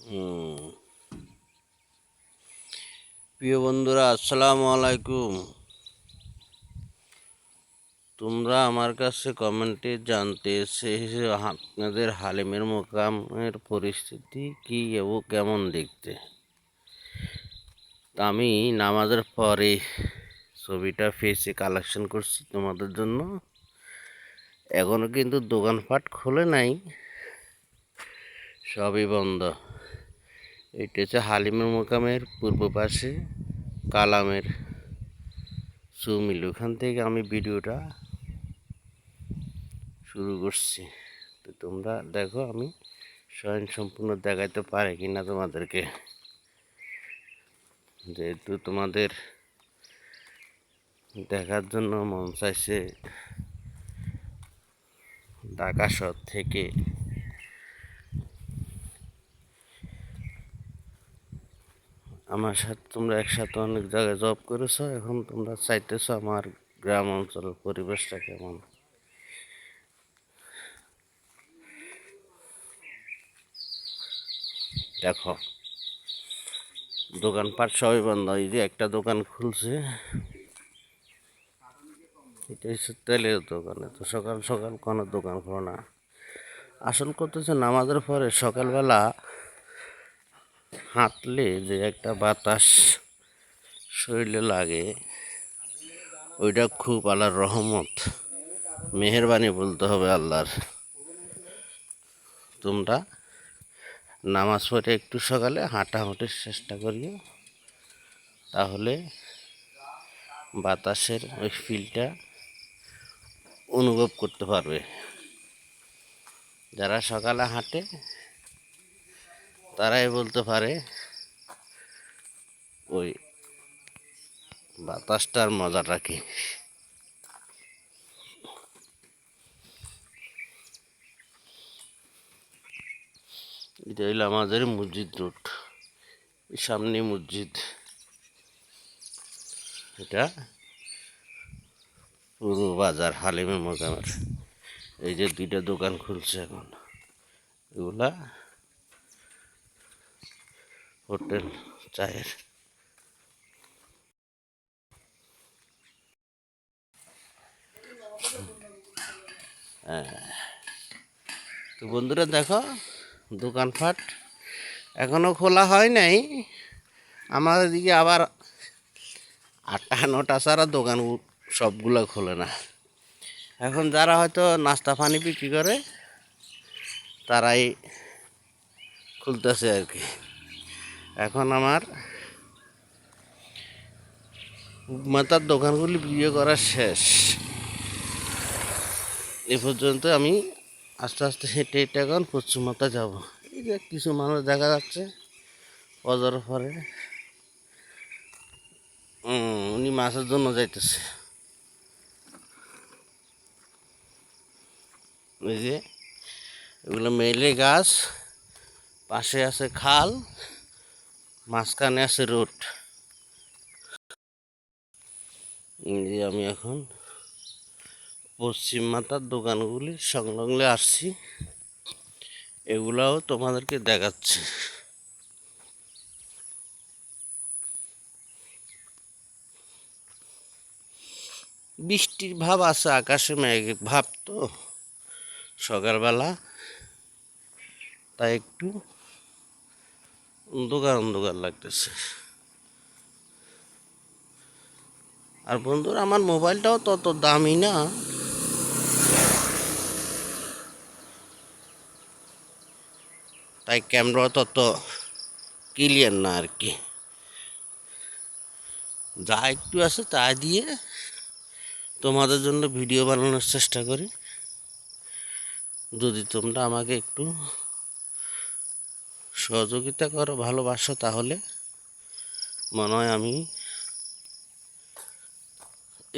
হুম। প্রিয় বন্ধুরা, আসসালামু আলাইকুম। তোমরা আমার কাছে কমেন্টে জানতে এসেছো আপনাদের হালিমের মোকামের পরিস্থিতি কি এবং কেমন দেখতে। তা আমি নামাজের পরে ছবিটা ফেসে কালেকশন করছি তোমাদের জন্য। এখনো কিন্তু দোকানপাট খোলে নাই, সবই বন্ধ। এটা হচ্ছে হালিমের মোকামের পূর্ব পাশে কালামের সুমিল, ওখান থেকে আমি ভিডিওটা শুরু করছি। তো তোমরা দেখো আমি স্বয়ং সম্পূর্ণ দেখাইতে পারে কিনা তোমাদেরকে, যেহেতু তোমাদের দেখার জন্য মন চাইছে। ঢাকা শহর থেকে আমার সাথে তোমরা একসাথে অনেক জায়গায় জব করেছো, এখন তোমরা চাইতেছো আমার গ্রাম অঞ্চলের পরিবেশটা কেমন। দেখো দোকানপাট সবই বন্ধ। এই যে একটা দোকান খুলছে, এটা হচ্ছে তেলের দোকানে। তো সকাল সকাল কোনো দোকান খোলো না। আসল কথা হচ্ছে নামাজের পরে সকালবেলা হাঁটলে যে একটা বাতাস শরীরে লাগে, ওইটা খুব আল্লাহর রহমত, মেহেরবানি বলতে হবে আল্লাহর। তোমরা নামাজ পড়ে একটু সকালে হাঁটাহাঁটির চেষ্টা করিও, তাহলে বাতাসের ওই ফিলটা অনুভব করতে পারবে। যারা সকালে হাঁটে তারাই বলতে পারে ওই বাতাসটার মজাটা কি। এটা হইলো আমাদের মসজিদ রোড, সামনে মসজিদ। এটা পুরো বাজার হালিমের মোকামের। এই যে দুইটা দোকান খুলছে এখন, এগুলা হোটেল চায়ের। তো বন্ধুরা দেখো, দোকানপাট এখনো খোলা হয় নাই। আমাদের দিকে আবার 8টা 9টা ছাড়া দোকান সবগুলো খোলে না। এখন যারা হয়তো নাস্তা পানি বিক্রি করে তারাই খুলতেছে আর কি। এখন আমার মাতার দোকানগুলি বিক্রি করা শেষ। এ পর্যন্ত আমি আস্তে আস্তে হেঁটে হেঁটে এখন পশ্চিম মাথা যাবো। এই যে কিছু মানুষ দেখা যাচ্ছে অজর পরে, উনি মাছের জন্য যাইতেছে। এই যে এগুলো মেলে গাছ, পাশে আছে খাল, মাঝখানে আছে রোড। যে আমি এখন পশ্চিম মাথার দোকানগুলি সংলগ্নে আসছি, এগুলাও তোমাদেরকে দেখাচ্ছে। বৃষ্টির ভাব আছে, আকাশে মেঘের ভাব, তো সকালবেলা তাই একটু অন্ধকার অন্ধকার লাগতেছে। আর বন্ধুরা আমার মোবাইলটাও তত দামি না, তাই ক্যামেরা তত ক্লিয়ার না আর কি। যা একটু আছে তা দিয়ে তোমাদের জন্য ভিডিও বানানোর চেষ্টা করি। যদি তোমরা আমাকে একটু সহযোগিতা করো, ভালোবাসো, তাহলে মনে হয় আমি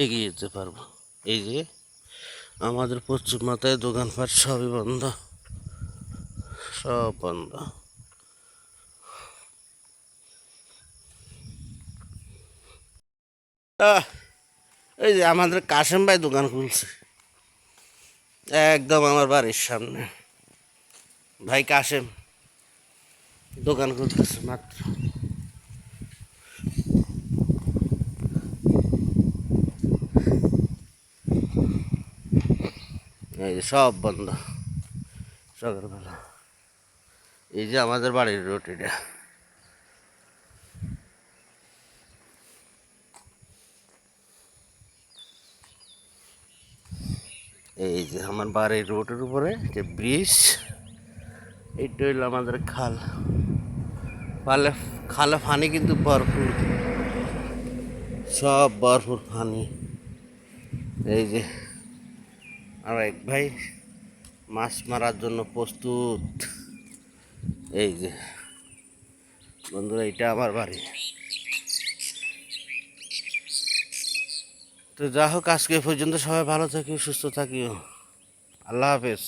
এগিয়ে যেতে পারবো। এই যে আমাদের পশ্চিম মাথায় দোকানপাট সবই বন্ধ, সব বন্ধ। এই যে আমাদের কাশেম ভাই দোকান খুলছে একদম আমার বাড়ির সামনে। ভাই কাশেম, দোকান খুলতেছে মাত্র। এই যে সব বন্ধ সকালবেলা। এই যে আমাদের বাড়ির রোড এটা। এই যে আমার বাড়ির রোডের উপরে যে ব্রিজ, এইটা হইলো আমাদের খাল। খালে খালে পানি কিন্তু ভরপুর, সব ভরপুর পানি। এই যে আর এক ভাই মাছ মারার জন্য প্রস্তুত। এই যে বন্ধুরা, এটা আমার বাড়ি। তো যা হোক, আজকে এ পর্যন্ত। সবাই ভালো থাকিও, সুস্থ থাকিও। আল্লাহ হাফেজ।